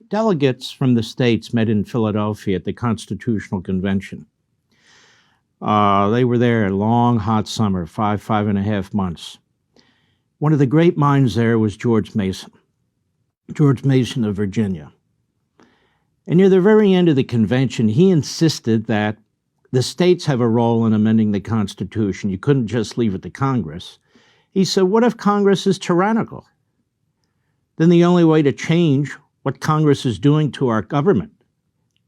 delegates from the states met in Philadelphia at the Constitutional Convention. They were there a long, hot summer, 5.5 months. One of the great minds there was George Mason of Virginia. And near the very end of the convention, he insisted that the states have a role in amending the Constitution. You couldn't just leave it to Congress. He said, what if Congress is tyrannical? Then the only way to change what Congress is doing to our government,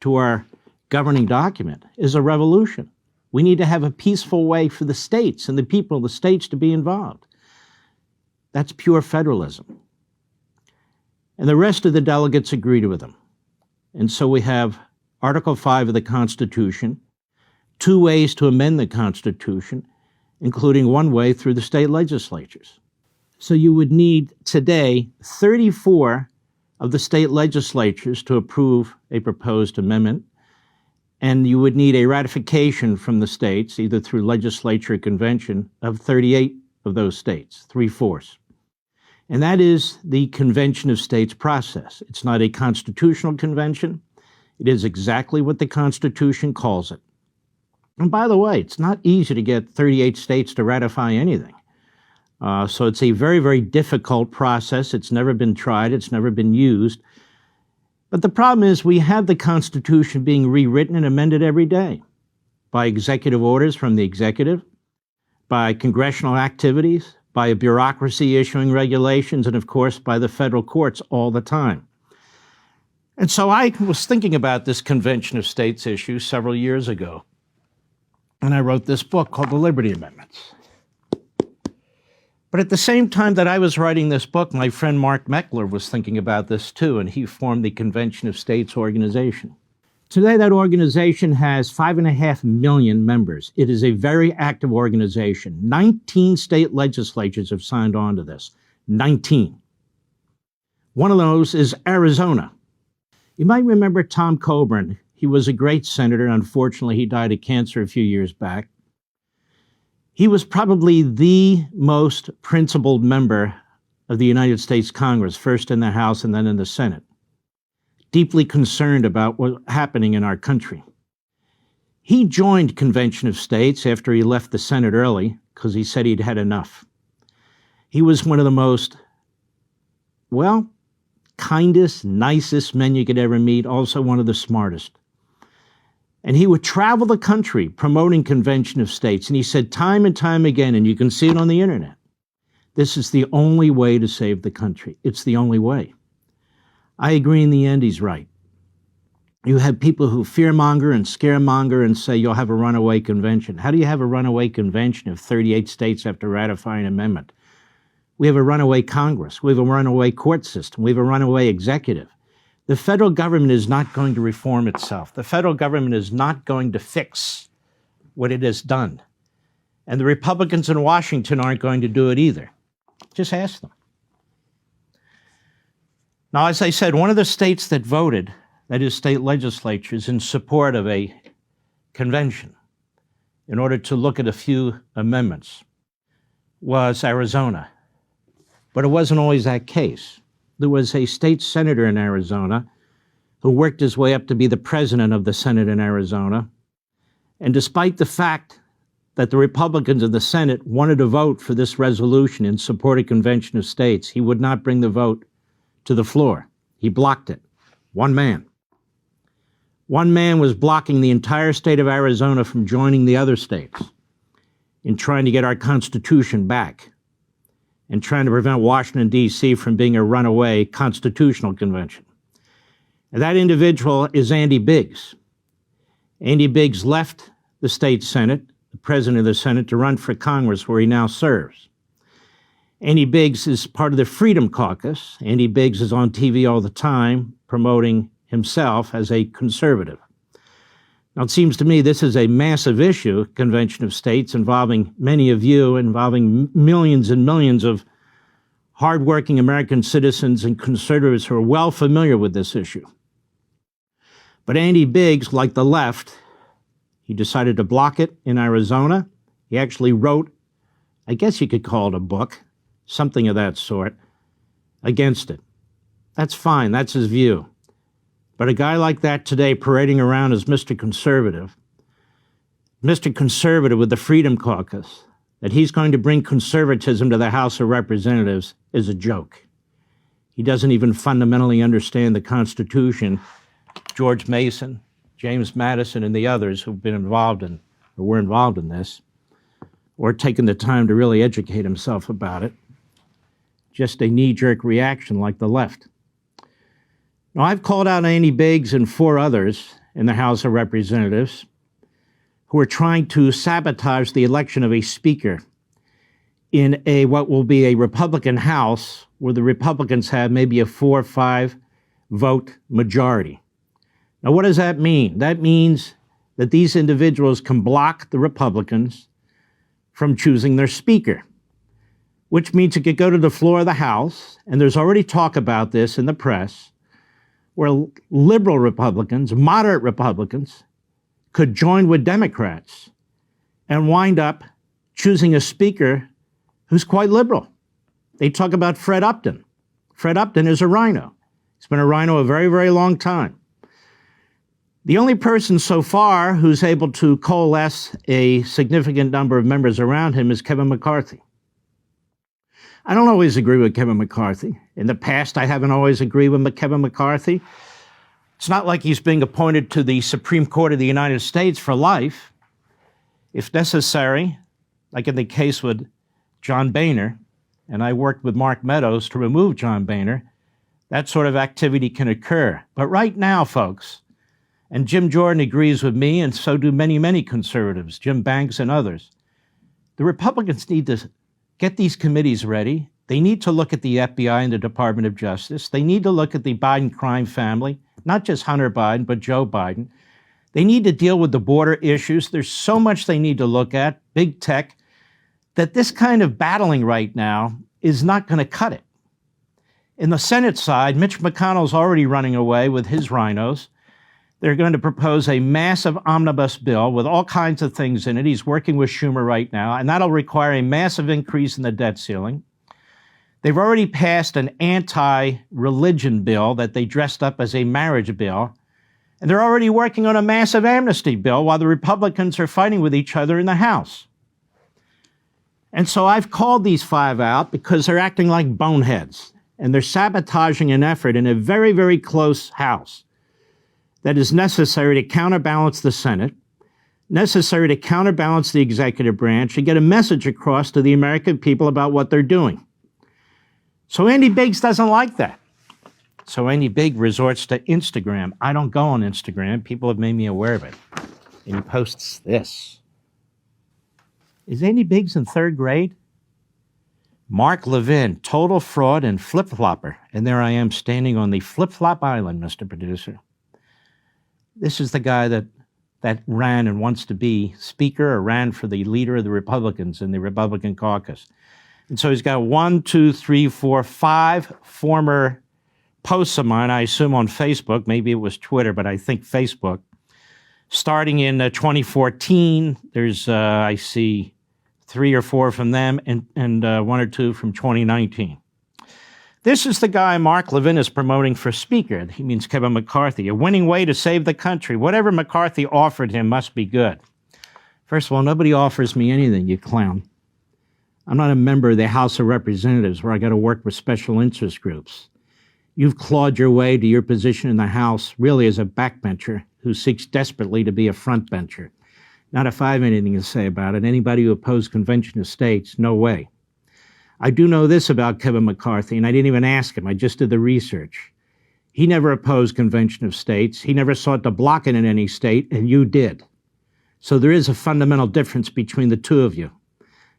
to our governing document, is a revolution. We need to have a peaceful way for the states and the people of the states to be involved. That's pure federalism. And the rest of the delegates agreed with him. And so we have Article 5 of the Constitution, 2 ways to amend the Constitution, including one way through the state legislatures. So you would need today 34 of the state legislatures to approve a proposed amendment, and you would need a ratification from the states, either through legislature or convention, of 38 of those states, 3/4. And that is the Convention of States process. It's not a constitutional convention. It is exactly what the Constitution calls it. And by the way, it's not easy to get 38 states to ratify anything. So it's a very, very difficult process. It's never been tried. It's never been used. But the problem is we have the Constitution being rewritten and amended every day by executive orders from the executive, by congressional activities, by a bureaucracy issuing regulations, and of course by the federal courts all the time. And so I was thinking about this Convention of States issue several years ago, and I wrote this book called The Liberty Amendments. But at the same time that I was writing this book, my friend Mark Meckler was thinking about this too, and he formed the Convention of States organization. Today, that organization has 5.5 million members. It is a very active organization. 19 state legislatures have signed on to this. 19. One of those is Arizona. You might remember Tom Coburn. He was a great senator. Unfortunately, he died of cancer a few years back. He was probably the most principled member of the United States Congress, first in the House and then in the Senate, deeply concerned about what's happening in our country. He joined Convention of States after he left the Senate early because he said he'd had enough. He was one of the most, kindest, nicest men you could ever meet, also one of the smartest. And he would travel the country promoting Convention of States. And he said time and time again, and you can see it on the internet, this is the only way to save the country. It's the only way. I agree in the end, he's right. You have people who fearmonger and scaremonger and say you'll have a runaway convention. How do you have a runaway convention if 38 states have to ratify an amendment? We have a runaway Congress. We have a runaway court system. We have a runaway executive. The federal government is not going to reform itself. The federal government is not going to fix what it has done. And the Republicans in Washington aren't going to do it either. Just ask them. Now, as I said, one of the states that voted, that is state legislatures, in support of a convention in order to look at a few amendments was Arizona. But it wasn't always that case. There was a state senator in Arizona who worked his way up to be the president of the Senate in Arizona. And despite the fact that the Republicans of the Senate wanted to vote for this resolution in support of Convention of States, he would not bring the vote to the floor. He blocked it. One man. One man was blocking the entire state of Arizona from joining the other states in trying to get our Constitution back and trying to prevent Washington, D.C. from being a runaway constitutional convention. And that individual is Andy Biggs. Andy Biggs left the state Senate, the president of the Senate, to run for Congress, where he now serves. Andy Biggs is part of the Freedom Caucus. Andy Biggs is on TV all the time promoting himself as a conservative. Now, it seems to me this is a massive issue, Convention of States, involving many of you, involving millions and millions of hardworking American citizens and conservatives who are well familiar with this issue. But Andy Biggs, like the left, he decided to block it in Arizona. He actually wrote, I guess you could call it a book, something of that sort, against it. That's fine. That's his view. But a guy like that today parading around as Mr. Conservative with the Freedom Caucus, that he's going to bring conservatism to the House of Representatives is a joke. He doesn't even fundamentally understand the Constitution. George Mason, James Madison, and the others who've been involved in, or were involved in this, or taken the time to really educate himself about it. Just a knee-jerk reaction like the left. Now, I've called out Andy Biggs and 4 others in the House of Representatives who are trying to sabotage the election of a speaker in what will be a Republican House where the Republicans have maybe a 4 or 5 vote majority. Now, what does that mean? That means that these individuals can block the Republicans from choosing their speaker, which means it could go to the floor of the House, and there's already talk about this in the press, where liberal Republicans, moderate Republicans, could join with Democrats and wind up choosing a speaker who's quite liberal. They talk about Fred Upton. Fred Upton is a rhino. He's been a rhino a very, very long time. The only person so far who's able to coalesce a significant number of members around him is Kevin McCarthy. I don't always agree with Kevin McCarthy. In the past, I haven't always agreed with Kevin McCarthy. It's not like he's being appointed to the Supreme Court of the United States for life. If necessary, like in the case with John Boehner, and I worked with Mark Meadows to remove John Boehner, that sort of activity can occur. But right now, folks, and Jim Jordan agrees with me, and so do many, many conservatives, Jim Banks and others, the Republicans need to get these committees ready. They need to look at the FBI and the Department of Justice. They need to look at the Biden crime family, not just Hunter Biden, but Joe Biden. They need to deal with the border issues. There's so much they need to look at, big tech, that this kind of battling right now is not going to cut it. In the Senate side, Mitch McConnell's already running away with his rhinos. They're going to propose a massive omnibus bill with all kinds of things in it. He's working with Schumer right now, and that'll require a massive increase in the debt ceiling. They've already passed an anti-religion bill that they dressed up as a marriage bill, and they're already working on a massive amnesty bill while the Republicans are fighting with each other in the House. And so I've called these 5 out because they're acting like boneheads, and they're sabotaging an effort in a very, very close House that is necessary to counterbalance the Senate, necessary to counterbalance the executive branch, and get a message across to the American people about what they're doing. So Andy Biggs doesn't like that. So Andy Biggs resorts to Instagram. I don't go on Instagram. People have made me aware of it. And he posts this. Is Andy Biggs in 3rd grade? Mark Levin, total fraud and flip-flopper. And there I am standing on the flip-flop island, Mr. Producer. This is the guy that ran and wants to be Speaker or ran for the leader of the Republicans in the Republican caucus. And so he's got 5 former posts of mine, I assume on Facebook, maybe it was Twitter, but I think Facebook. Starting in 2014, there's, I see 3 or 4 from them and 1 or 2 from 2019. This is the guy Mark Levin is promoting for Speaker. He means Kevin McCarthy, a winning way to save the country. Whatever McCarthy offered him must be good. First of all, nobody offers me anything, you clown. I'm not a member of the House of Representatives where I got to work with special interest groups. You've clawed your way to your position in the House really as a backbencher who seeks desperately to be a frontbencher. Not if I have anything to say about it. Anybody who opposed Convention of States, no way. I do know this about Kevin McCarthy, and I didn't even ask him. I just did the research. He never opposed Convention of States. He never sought to block it in any state, and you did. So there is a fundamental difference between the two of you.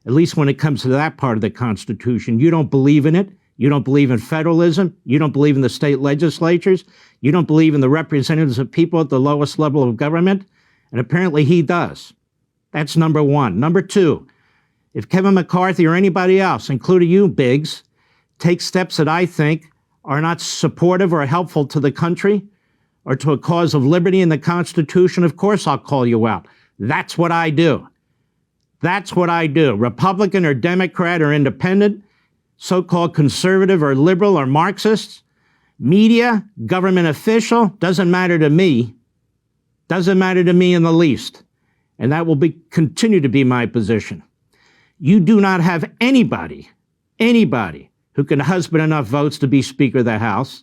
At least when it comes to that part of the Constitution, you don't believe in it. You don't believe in federalism. You don't believe in the state legislatures. You don't believe in the representatives of people at the lowest level of government. And apparently he does. That's number 1. Number 2, if Kevin McCarthy or anybody else, including you, Biggs, takes steps that I think are not supportive or helpful to the country or to a cause of liberty in the Constitution, of course I'll call you out. That's what I do. That's what I do. Republican or Democrat or independent, so-called conservative or liberal or Marxists, Media, government official, doesn't matter to me. Doesn't matter to me in the least. And that will continue to be my position. You do not have anybody who can husband enough votes to be Speaker of the House,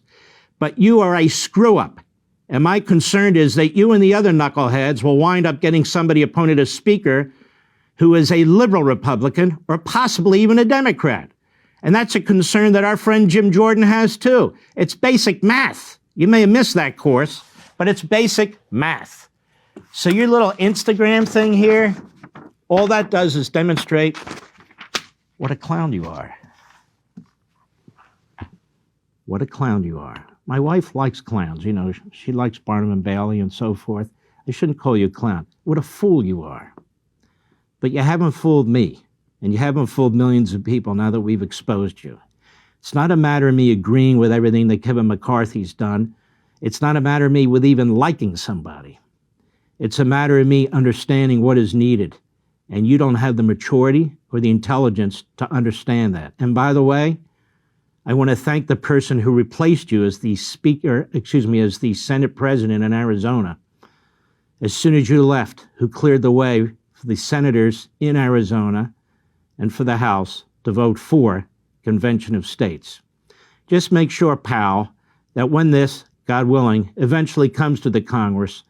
but you are a screw-up. And my concern is that you and the other knuckleheads will wind up getting somebody appointed as Speaker who is a liberal Republican or possibly even a Democrat. And that's a concern that our friend Jim Jordan has too. It's basic math. You may have missed that course, but it's basic math. So your little Instagram thing here, all that does is demonstrate what a clown you are. What a clown you are. My wife likes clowns. You know, she likes Barnum and Bailey and so forth. I shouldn't call you a clown. What a fool you are. But you haven't fooled me, and you haven't fooled millions of people now that we've exposed you. It's not a matter of me agreeing with everything that Kevin McCarthy's done. It's not a matter of me with even liking somebody. It's a matter of me understanding what is needed, and you don't have the maturity or the intelligence to understand that. And by the way, I want to thank the person who replaced you as the as the Senate president in Arizona. As soon as you left, who cleared the way for the senators in Arizona and for the House to vote for Convention of States. Just make sure, pal, that when this, God willing, eventually comes to the Congress,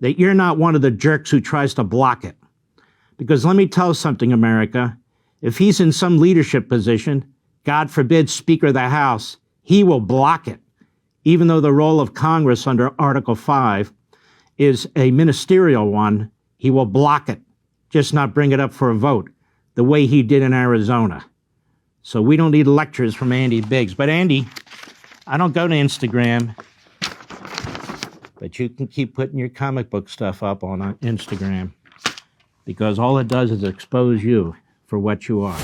that you're not one of the jerks who tries to block it. Because let me tell something, America, if he's in some leadership position, God forbid, Speaker of the House, he will block it, even though the role of Congress under Article 5 is a ministerial one. He will block it, just not bring it up for a vote, the way he did in Arizona. So we don't need lectures from Andy Biggs. But Andy, I don't go to Instagram, but you can keep putting your comic book stuff up on Instagram, because all it does is expose you for what you are.